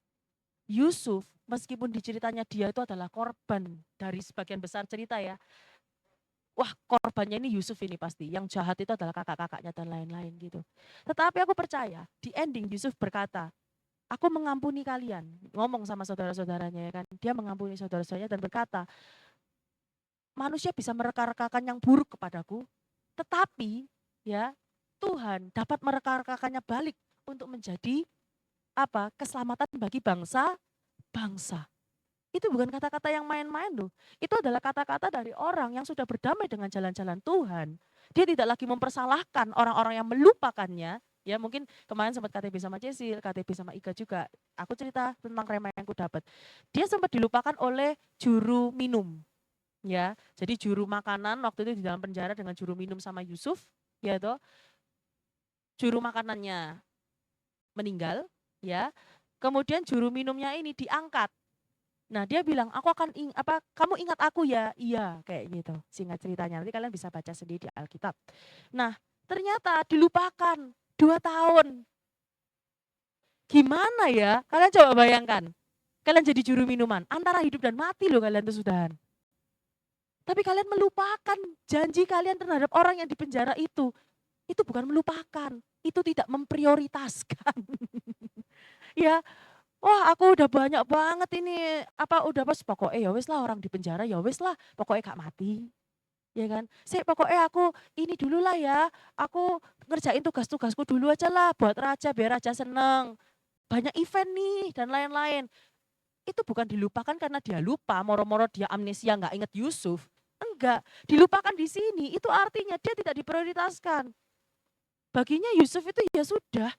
Yusuf, meskipun di ceritanya dia itu adalah korban dari sebagian besar cerita ya. Wah, korbannya ini Yusuf ini pasti. Yang jahat itu adalah kakak-kakaknya dan lain-lain gitu. Tetapi aku percaya di ending Yusuf berkata, aku mengampuni kalian. Ngomong sama saudara-saudaranya ya kan. Dia mengampuni saudara-saudaranya dan berkata, manusia bisa mereka-rekakan yang buruk kepadaku, tetapi ya Tuhan dapat mereka-rekakannya balik untuk menjadi apa? Keselamatan bagi bangsa. Itu bukan kata-kata yang main-main loh. Itu adalah kata-kata dari orang yang sudah berdamai dengan jalan-jalan Tuhan. Dia tidak lagi mempersalahkan orang-orang yang melupakannya. Ya mungkin kemarin sempat KTB sama Cecil, KTB sama Ika juga. Aku cerita tentang rema yang aku dapat. Dia sempat dilupakan oleh juru minum. Ya, jadi juru makanan waktu itu di dalam penjara dengan juru minum sama Yusuf, ya toh. Juru makanannya meninggal, ya. Kemudian juru minumnya ini diangkat. Nah dia bilang, kamu ingat aku ya? Iya, kayak gitu. Singkat ceritanya, nanti kalian bisa baca sendiri di Alkitab. Nah ternyata dilupakan 2 tahun. Gimana ya? Kalian coba bayangkan. Kalian jadi juru minuman, antara hidup dan mati loh kalian tuh sudahan. Tapi kalian melupakan janji kalian terhadap orang yang di penjara itu. Itu bukan melupakan, itu tidak memprioritaskan. Ya, wah aku udah banyak banget ini, udah pas pokoknya ya wis lah orang di penjara ya wis lah, pokoknya gak mati. Ya kan, pokoknya aku ini dulu lah ya, aku ngerjain tugas-tugasku dulu aja lah buat raja, biar raja seneng. Banyak event nih dan lain-lain. Itu bukan dilupakan karena dia lupa, moro-moro dia amnesia nggak inget Yusuf. Enggak, dilupakan di sini, itu artinya dia tidak diprioritaskan. Baginya Yusuf itu ya sudah,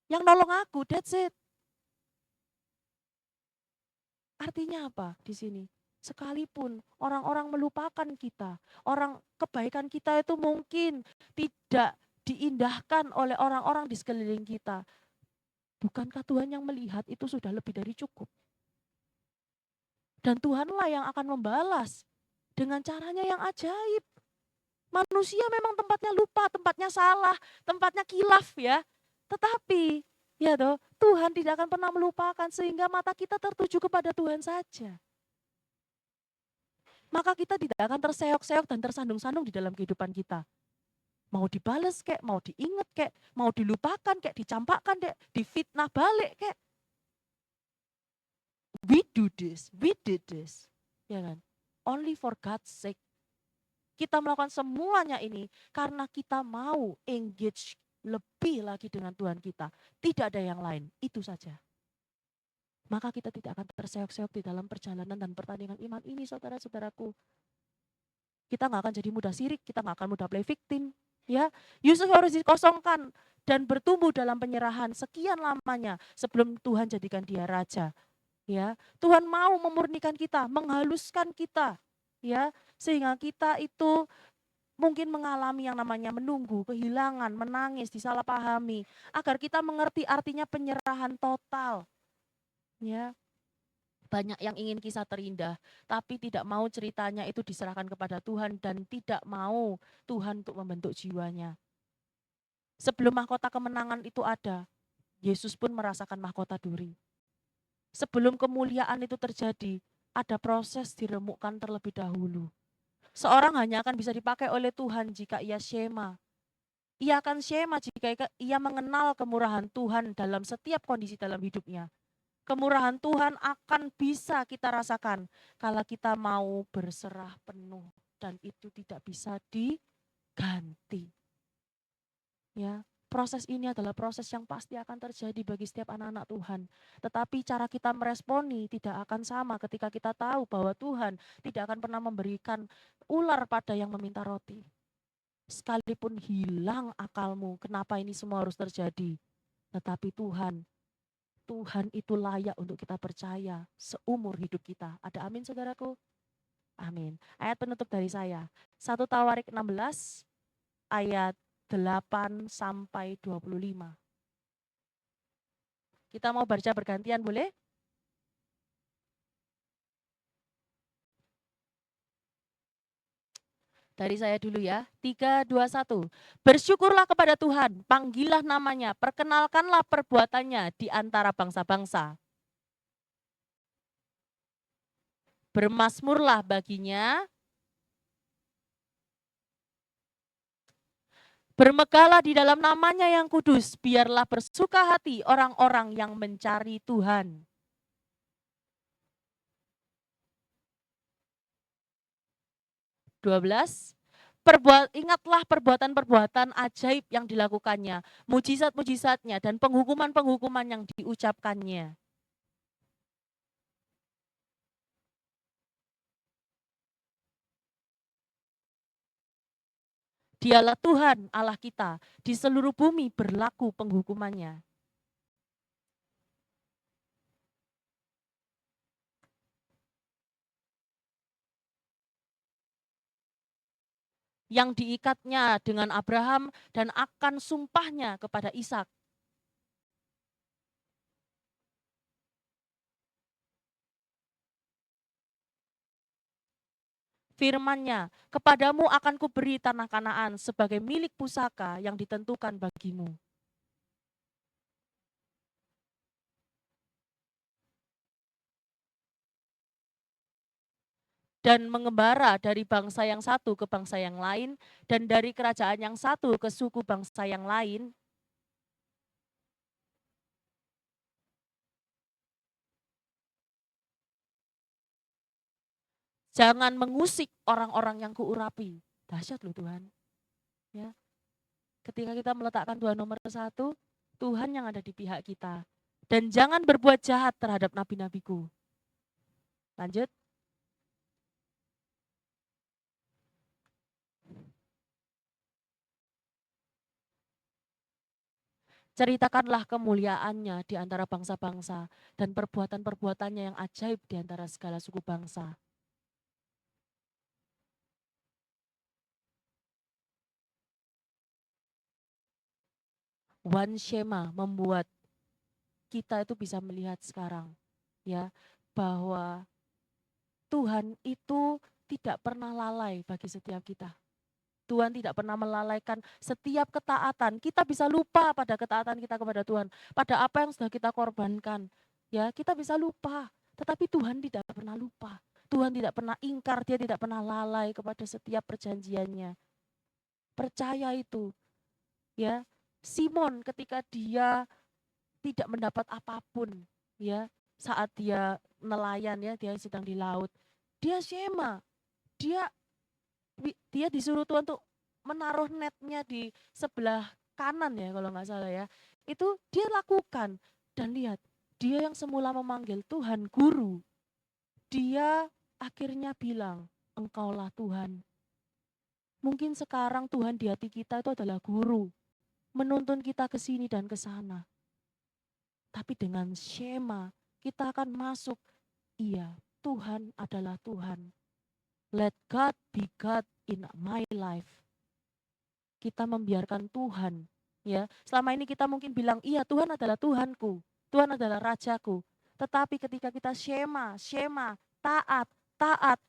yang nolong aku, that's it. Artinya apa di sini? Sekalipun orang-orang melupakan kita, kebaikan kita itu mungkin tidak diindahkan oleh orang-orang di sekeliling kita. Bukankah Tuhan yang melihat itu sudah lebih dari cukup? Dan Tuhanlah yang akan membalas dengan caranya yang ajaib. Manusia memang tempatnya lupa, tempatnya salah, tempatnya kilaf ya. Tetapi ya toh, Tuhan tidak akan pernah melupakan sehingga mata kita tertuju kepada Tuhan saja. Maka kita tidak akan terseok-seok dan tersandung-sandung di dalam kehidupan kita. Mau dibales kek, mau diinget kek, mau dilupakan kek, dicampakkan kek, difitnah balik kek. We did this. Ya kan? Only for God's sake. Kita melakukan semuanya ini karena kita mau engage lebih lagi dengan Tuhan kita. Tidak ada yang lain, itu saja. Maka kita tidak akan terseok-seok di dalam perjalanan dan pertandingan iman ini saudara-saudaraku. Kita nggak akan jadi mudah sirik, kita nggak akan mudah play victim. Ya, Yusuf harus dikosongkan dan bertumbuh dalam penyerahan sekian lamanya sebelum Tuhan jadikan dia raja. Ya, Tuhan mau memurnikan kita, menghaluskan kita, ya, sehingga kita itu mungkin mengalami yang namanya menunggu, kehilangan, menangis, disalahpahami, agar kita mengerti artinya penyerahan total. Ya, banyak yang ingin kisah terindah, tapi tidak mau ceritanya itu diserahkan kepada Tuhan dan tidak mau Tuhan untuk membentuk jiwanya. Sebelum mahkota kemenangan itu ada, Yesus pun merasakan mahkota duri. Sebelum kemuliaan itu terjadi, ada proses diremukkan terlebih dahulu. Seorang hanya akan bisa dipakai oleh Tuhan jika ia syema. Ia akan syema jika ia mengenal kemurahan Tuhan dalam setiap kondisi dalam hidupnya. Kemurahan Tuhan akan bisa kita rasakan kalau kita mau berserah penuh dan itu tidak bisa diganti. Ya, proses ini adalah proses yang pasti akan terjadi bagi setiap anak-anak Tuhan. Tetapi cara kita meresponi tidak akan sama ketika kita tahu bahwa Tuhan tidak akan pernah memberikan ular pada yang meminta roti. Sekalipun hilang akalmu, kenapa ini semua harus terjadi? Tetapi Tuhan itu layak untuk kita percaya seumur hidup kita. Ada amin saudaraku? Amin. Ayat penutup dari saya. 1 Tawarik 16 ayat 8 sampai 25. Kita mau baca bergantian boleh? Dari saya dulu ya. 3, 2, 1. Bersyukurlah kepada Tuhan, panggillah namanya, perkenalkanlah perbuatannya di antara bangsa-bangsa. Bermasmurlah baginya, bermegahlah di dalam namanya yang kudus, biarlah bersuka hati orang-orang yang mencari Tuhan. 12. Ingatlah perbuatan-perbuatan ajaib yang dilakukannya, mujizat-mujizatnya, dan penghukuman-penghukuman yang diucapkannya. Dialah Tuhan Allah kita, di seluruh bumi berlaku penghukumannya. Yang diikatnya dengan Abraham dan akan sumpahnya kepada Ishak. Firman-Nya, kepadamu akan kuberi tanah Kanaan sebagai milik pusaka yang ditentukan bagimu. Dan mengembara dari bangsa yang satu ke bangsa yang lain, dan dari kerajaan yang satu ke suku bangsa yang lain. Jangan mengusik orang-orang yang kuurapi. Dahsyat loh Tuhan. Ya. Ketika kita meletakkan Tuhan nomor satu, Tuhan yang ada di pihak kita. Dan jangan berbuat jahat terhadap nabi-nabiku. Lanjut. Ceritakanlah kemuliaannya di antara bangsa-bangsa dan perbuatan-perbuatannya yang ajaib di antara segala suku bangsa. One Shema membuat kita itu bisa melihat sekarang ya bahwa Tuhan itu tidak pernah lalai bagi setiap kita. Tuhan tidak pernah melalaikan setiap ketaatan. Kita bisa lupa pada ketaatan kita kepada Tuhan, pada apa yang sudah kita korbankan. Ya, kita bisa lupa, tetapi Tuhan tidak pernah lupa. Tuhan tidak pernah ingkar, dia tidak pernah lalai kepada setiap perjanjiannya. Percaya itu. Ya, Simon ketika dia tidak mendapat apapun, ya, saat dia nelayan ya, dia sedang di laut. Dia syema, dia dia disuruh Tuhan untuk menaruh netnya di sebelah kanan ya kalau nggak salah ya. Itu dia lakukan dan lihat dia yang semula memanggil Tuhan guru. Dia akhirnya bilang engkaulah Tuhan. Mungkin sekarang Tuhan di hati kita itu adalah guru. Menuntun kita ke sini dan ke sana. Tapi dengan skema kita akan masuk. Iya, Tuhan adalah Tuhan. Let God be God in my life. Kita membiarkan Tuhan, ya. Selama ini kita mungkin bilang, iya Tuhan adalah Tuhanku, Tuhan adalah Rajaku. Tetapi ketika kita shema, taat,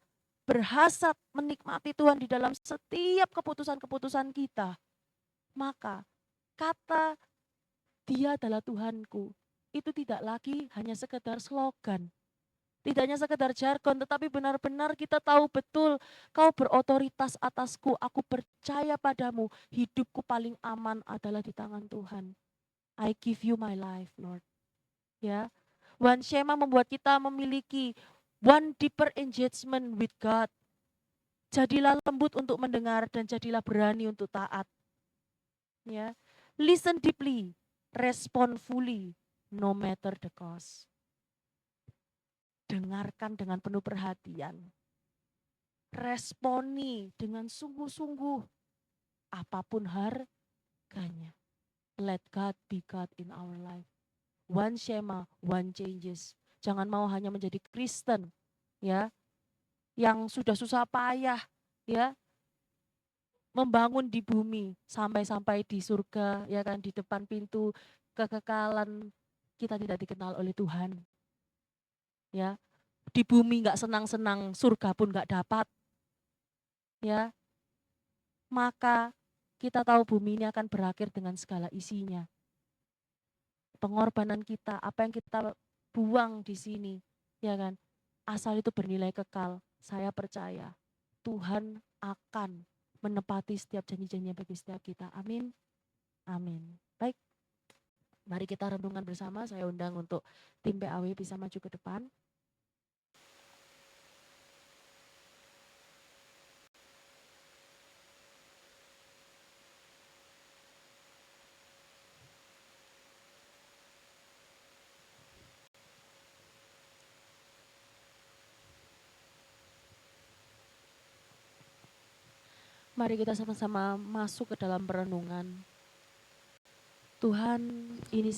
berhasrat menikmati Tuhan di dalam setiap keputusan-keputusan kita, maka kata Dia adalah Tuhanku itu tidak lagi hanya sekedar slogan, tidak hanya sekedar jargon, tetapi benar-benar kita tahu betul Kau berotoritas atasku, aku percaya padamu, hidupku paling aman adalah di tangan Tuhan. I give you my life, Lord. Ya, One Shema membuat kita memiliki one deeper engagement with God. Jadilah lembut untuk mendengar dan jadilah berani untuk taat. Ya, listen deeply, respond fully, no matter the cost. Dengarkan dengan penuh perhatian. Responi dengan sungguh-sungguh, apapun harganya. Let God be God in our life. One Shema, one changes. Jangan mau hanya menjadi Kristen, ya, yang sudah susah payah, ya, membangun di bumi sampai di surga, ya kan, di depan pintu kekekalan kita tidak dikenal oleh Tuhan. Ya, di bumi nggak senang-senang, surga pun nggak dapat. Ya, maka kita tahu bumi ini akan berakhir dengan segala isinya. Pengorbanan kita, apa yang kita buang di sini, ya kan, asal itu bernilai kekal. Saya percaya Tuhan akan menepati setiap janji-janjinya bagi setiap kita. Amin. Amin. Baik, mari kita renungan bersama. Saya undang untuk tim PAW bisa maju ke depan. Mari kita sama-sama masuk ke dalam perenungan. Tuhan, ini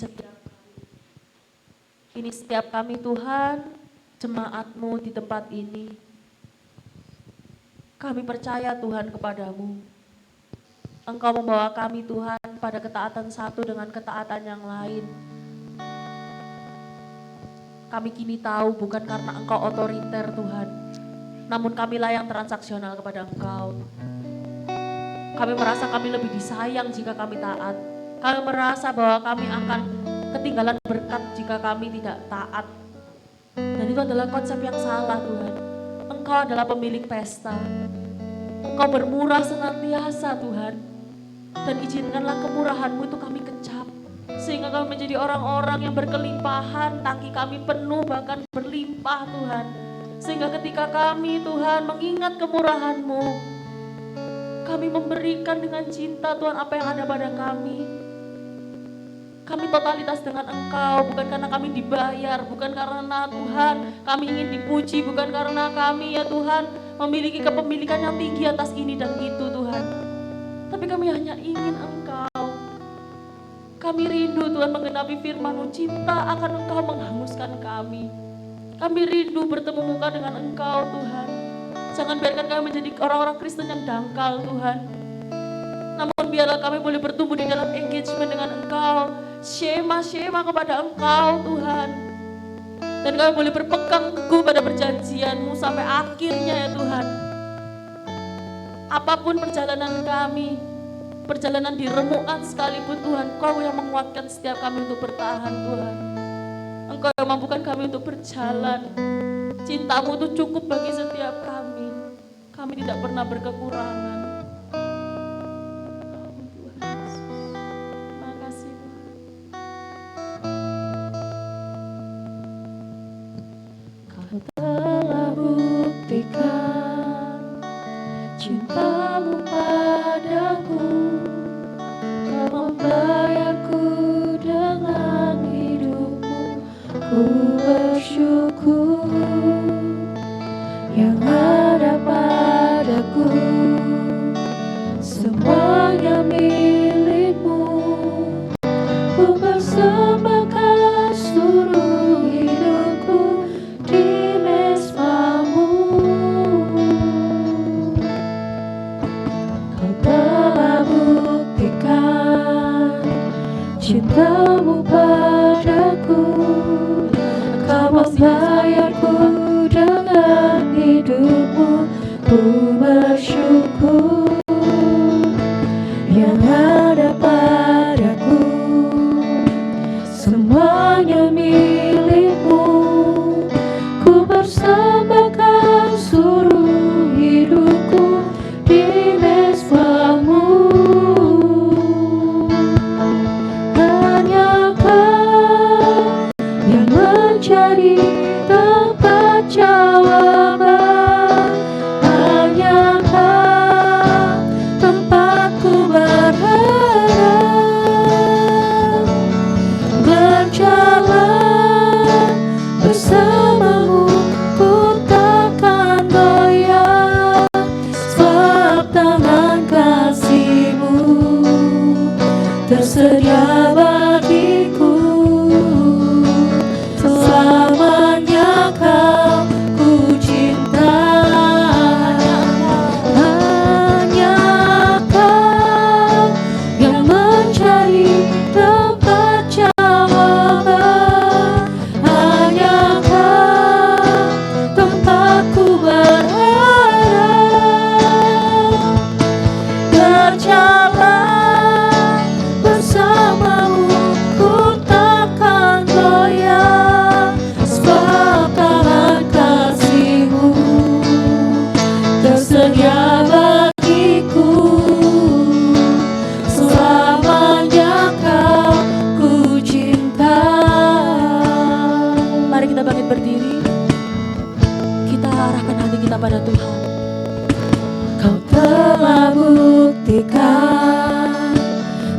setiap kami Tuhan, jemaat-Mu di tempat ini. Kami percaya Tuhan kepadamu. Engkau membawa kami Tuhan pada ketaatan satu dengan ketaatan yang lain. Kami kini tahu bukan karena Engkau otoriter Tuhan, namun kamilah yang transaksional kepada Engkau. Kami merasa kami lebih disayang jika kami taat. Kami merasa bahwa kami akan ketinggalan berkat jika kami tidak taat. Dan itu adalah konsep yang salah Tuhan. Engkau adalah pemilik pesta. Engkau bermurah senantiasa Tuhan. Dan izinkanlah kemurahan-Mu itu kami kecap. Sehingga kami menjadi orang-orang yang berkelimpahan, tangki kami penuh bahkan berlimpah Tuhan. Sehingga ketika kami Tuhan mengingat kemurahan-Mu, kami memberikan dengan cinta Tuhan apa yang ada pada kami. Kami totalitas dengan Engkau, bukan karena kami dibayar, bukan karena Tuhan kami ingin dipuji, bukan karena kami ya Tuhan memiliki kepemilikan yang tinggi atas ini dan itu Tuhan. Tapi kami hanya ingin Engkau. Kami rindu Tuhan menggenapi firman-Mu, cinta akan Engkau menghanguskan kami. Kami rindu bertemu muka dengan Engkau Tuhan. Jangan biarkan kami menjadi orang-orang Kristen yang dangkal Tuhan. Namun biarlah kami boleh bertumbuh di dalam engagement dengan Engkau. Shema kepada Engkau Tuhan. Dan kami boleh berpegang teguh pada perjanjian-Mu sampai akhirnya ya Tuhan. Apapun perjalanan kami, perjalanan diremukan sekalipun Tuhan, Engkau yang menguatkan setiap kami untuk bertahan Tuhan. Engkau yang mampukan kami untuk berjalan. Cinta-Mu itu cukup bagi setiap kami. Kami tidak pernah berkekurangan. Terima kasih Tuhan. Kau telah buktikan cinta-Mu padaku. Kau membayarku dengan hidup-Mu. Ku bersyukur yang ada padaku, semuanya milik-Mu. Ku persembahkan seluruh hidupku di mesbah-Mu. Kau telah buktikan cinta-Mu padaku. Kau tersedia bagiku. Selamanya kau ku cinta. Hanya kau yang mencari tempat jawaban. Hanya kau tempatku berharap. Berjalan bersamamu ku takkan goyah, sebab tangan kasih-Mu tersedia bagiku. Selamanya kau ku cinta. Mari kita bangkit berdiri. Kita arahkan hati kita pada Tuhan. Kau telah buktikan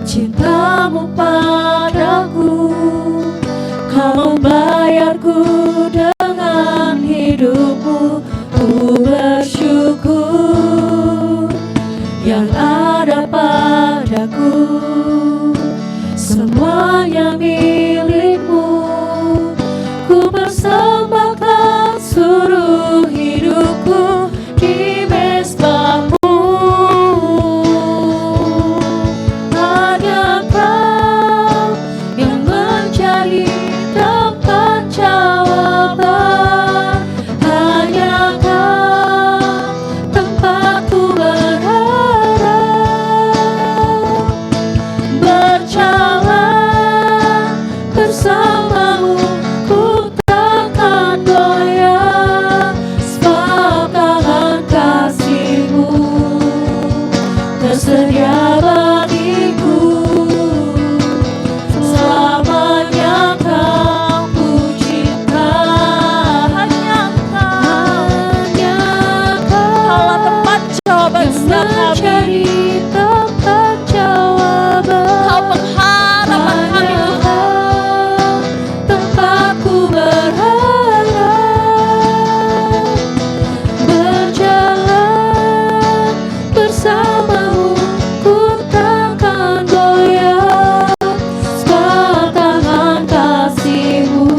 cinta-Mu padaku. Kau membayarku dengan hidup-Mu. Ku bersyukur yang ada padaku. Semuanya milik-Mu. Ku persembahkan seluruh hidupku di mezbah-Mu. Hanya Kau yang menjadi tempat jawaban. Hanya Kau tempatku berharap. Berjalan bersama-Mu ku takkan goyah, sebab tangan kasih-Mu tersedia bagiku. Selamanya Kau ku cinta. Hanya Kau Allah tempat jawaban yang setiap kami. menjadi tempat jawaban. Kau pengharapan kami Hanya Tuhan. Kau tempatku berharap. Berjalan bersama-Mu ku takkan goyah, sebab tangan kasih-Mu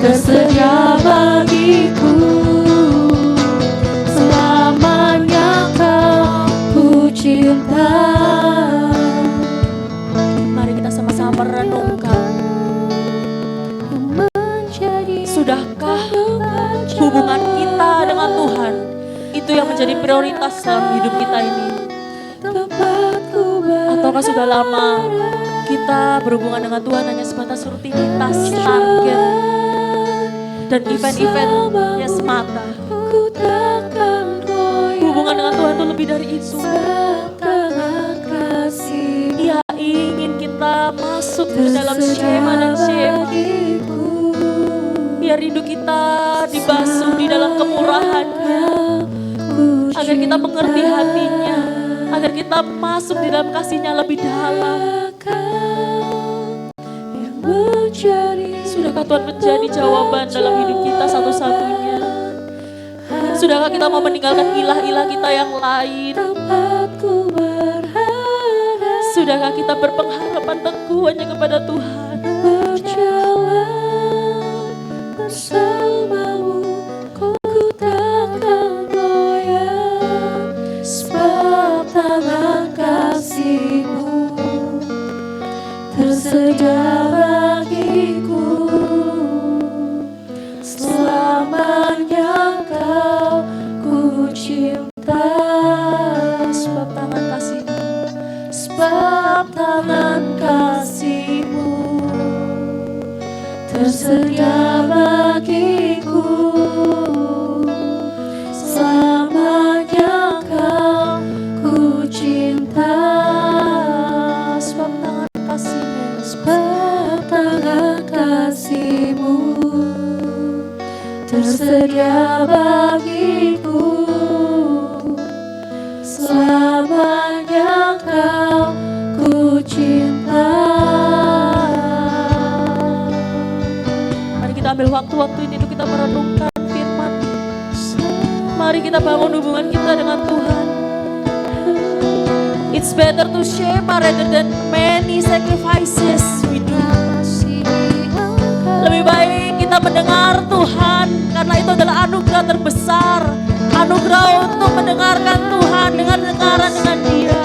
tersedia bagiku. Selamanya Kau ku cinta. Mari kita sama-sama merenungkan. Sudahkah hubungan kita dengan Tuhan itu yang menjadi prioritas dalam hidup kita ini? Ataukah sudah lama kita berhubungan dengan Tuhan hanya sebatas rutinitas, target, dan event-eventnya semata? Hubungan dengan Tuhan itu lebih dari itu. Dia ingin kita masuk ke dalam skema dan skema. Biar hidup kita dibasuh di dalam kemurahan-Nya, agar kita mengerti hatinya, agar kita masuk di dalam kasih-Nya lebih dalam. Sudahkah Tuhan menjadi jawaban dalam hidup kita satu-satunya? Sudahkah kita mau meninggalkan ilah-ilah kita yang lain? Sudahkah kita berpengharapan teguh hanya kepada Tuhan? Bersama-Mu ku takkan goyah, sebab tangan kasih-Mu tersedia bagiku. Selamanya Kau ku cinta. Sebab tangan kasih-Mu, Sebab tangan kasih-Mu tersedia bagiku. Selamanya Kau ku cinta. sebab tangan kasih-Mu, Sebab tangan kasih-Mu tersedia bagiku. Selamanya Kau ku cinta. Mari kita ambil waktu-waktu ini untuk kita merenungkan firman. Mari kita bangun hubungan kita dengan Tuhan. It's better to share rather than many sacrifices we do. Lebih baik kita mendengar Tuhan, karena itu adalah anugerah terbesar. Anugerah untuk mendengarkan Tuhan dengan dengaran dengan Dia.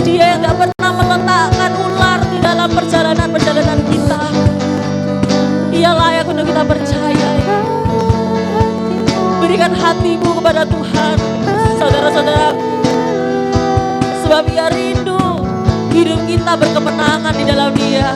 Dia yang gak pernah meletakkan ular di dalam perjalanan kita. Dia layak untuk kita percaya. Berikan hatimu kepada Tuhan, saudara-saudaraku. Sebab Ia rindu hidup kita berkemenangan di dalam Dia.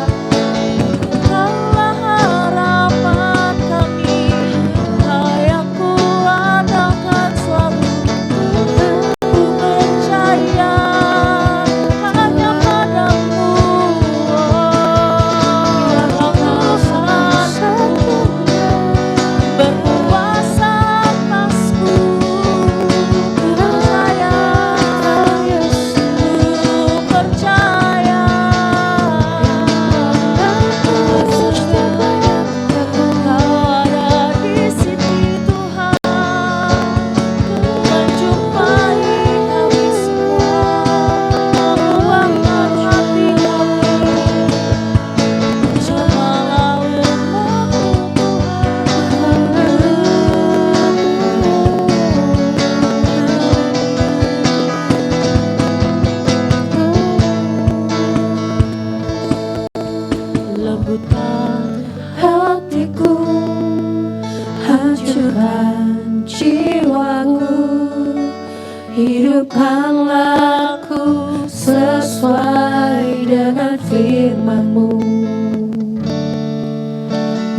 Hidupkanlah aku sesuai dengan firman-Mu.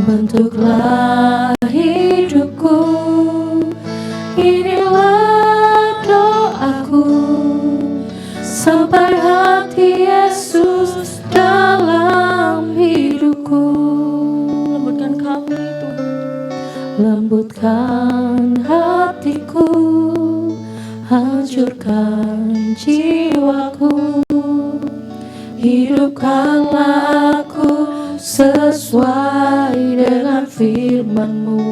Bentuklah hidupku, inilah doaku, sampai hati Yesus dalam hidupku. Lembutkan kami Tuhan. Lembutkan hatiku, hancurkan jiwaku, hidupkanlah aku sesuai dengan firman-Mu.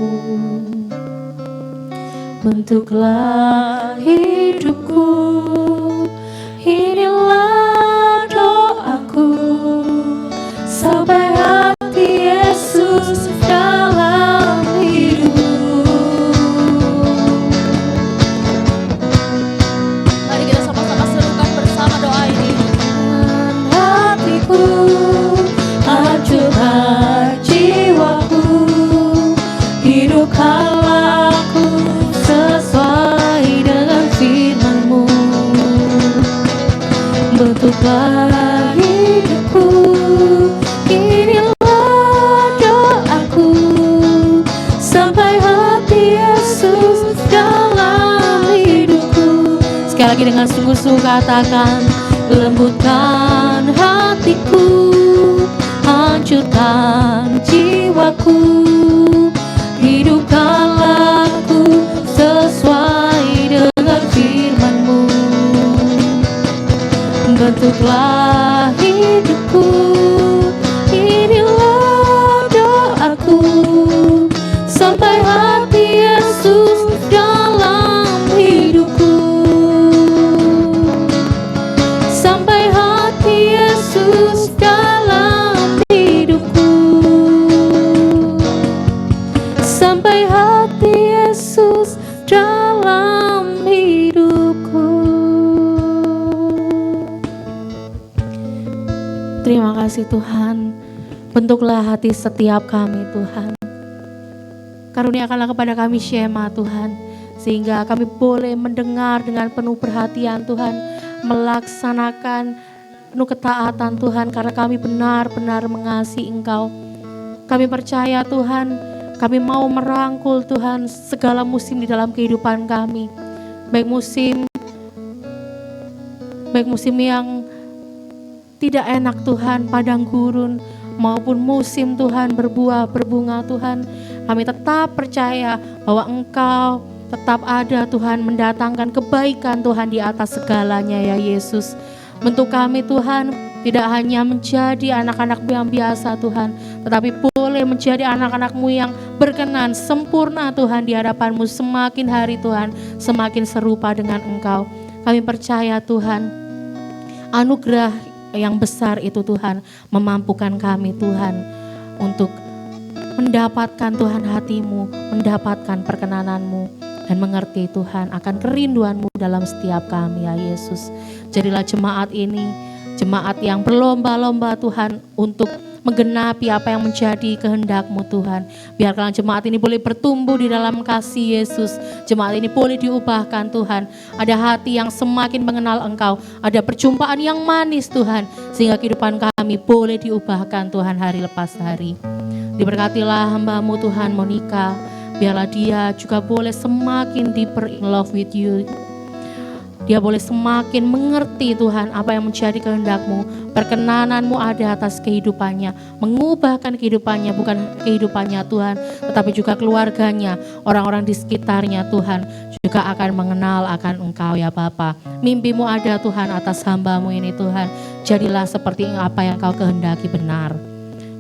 Bentuklah hidupku, inilah doaku, sampai hati Yesus dalam hidupku. Hidupkanlah aku sesuai dengan firman-Mu. Bentuklah hidupku, inilah doaku, sampai hati Yesus dalam hidupku. Sekali lagi dengan sungguh-sungguh katakan, lembutkan hatiku, hancurkan jiwaku, hidupkanlah aku sesuai dengan firman-Mu. Bentuklah hidupku, inilah doaku, sampai hati Yesus dalam hidupku, sampai hati Yesus dalam hidupku, sampai hati Yesus dalam hidupku. Terima kasih Tuhan. Bentuklah hati setiap kami Tuhan. Karuniakanlah kepada kami syema Tuhan, sehingga kami boleh mendengar dengan penuh perhatian Tuhan, melaksanakan penuh ketaatan Tuhan, karena kami benar-benar mengasihi Engkau. Kami percaya Tuhan, kami mau merangkul Tuhan segala musim di dalam kehidupan kami. Baik musim yang tidak enak Tuhan, padang gurun, maupun musim Tuhan berbuah, berbunga Tuhan. Kami tetap percaya bahwa Engkau tetap ada Tuhan, mendatangkan kebaikan Tuhan di atas segalanya ya Yesus. Bentuk kami Tuhan, tidak hanya menjadi anak-anak-Mu yang biasa Tuhan, tetapi boleh menjadi anak-anak-Mu yang berkenan, sempurna Tuhan di hadapan-Mu. Semakin hari Tuhan, semakin serupa dengan Engkau. Kami percaya Tuhan, anugerah yang besar itu Tuhan memampukan kami Tuhan untuk mendapatkan Tuhan hati-Mu, mendapatkan perkenanan-Mu, dan mengerti Tuhan akan kerinduan-Mu dalam setiap kami ya Yesus. Jadilah jemaat ini, jemaat yang berlomba-lomba Tuhan untuk menggenapi apa yang menjadi kehendak-Mu Tuhan. Biarkanlah jemaat ini boleh bertumbuh di dalam kasih Yesus. Jemaat ini boleh diubahkan Tuhan. Ada hati yang semakin mengenal Engkau. Ada perjumpaan yang manis Tuhan. Sehingga kehidupan kami boleh diubahkan Tuhan hari lepas hari. Diberkatilah hamba-Mu Tuhan Monica. Biarlah dia juga boleh semakin deeper in love with you. Dia boleh semakin mengerti Tuhan apa yang menjadi kehendak-Mu. Perkenanan-Mu ada atas kehidupannya. Mengubahkan kehidupannya, bukan kehidupannya Tuhan, tetapi juga keluarganya. Orang-orang di sekitarnya Tuhan juga akan mengenal akan Engkau ya Bapa. Mimpi-Mu ada Tuhan atas hamba-Mu ini Tuhan. Jadilah seperti apa yang Kau kehendaki benar.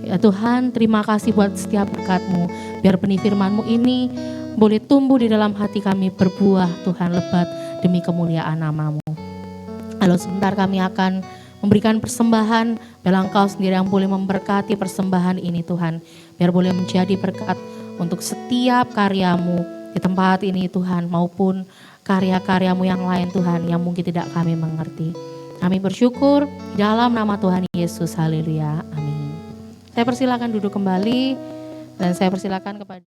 Ya Tuhan, terima kasih buat setiap berkat-Mu. Biar benih firman-Mu ini boleh tumbuh di dalam hati kami, berbuah Tuhan lebat demi kemuliaan nama-Mu. Lalu sebentar kami akan memberikan persembahan. Biar Engkau sendiri yang boleh memberkati persembahan ini Tuhan. Biar boleh menjadi berkat untuk setiap karya-Mu di tempat ini Tuhan. Maupun karya-karya-Mu yang lain Tuhan yang mungkin tidak kami mengerti. Kami bersyukur di dalam nama Tuhan Yesus. Haleluya. Amin. Saya persilakan duduk kembali dan saya persilakan kepada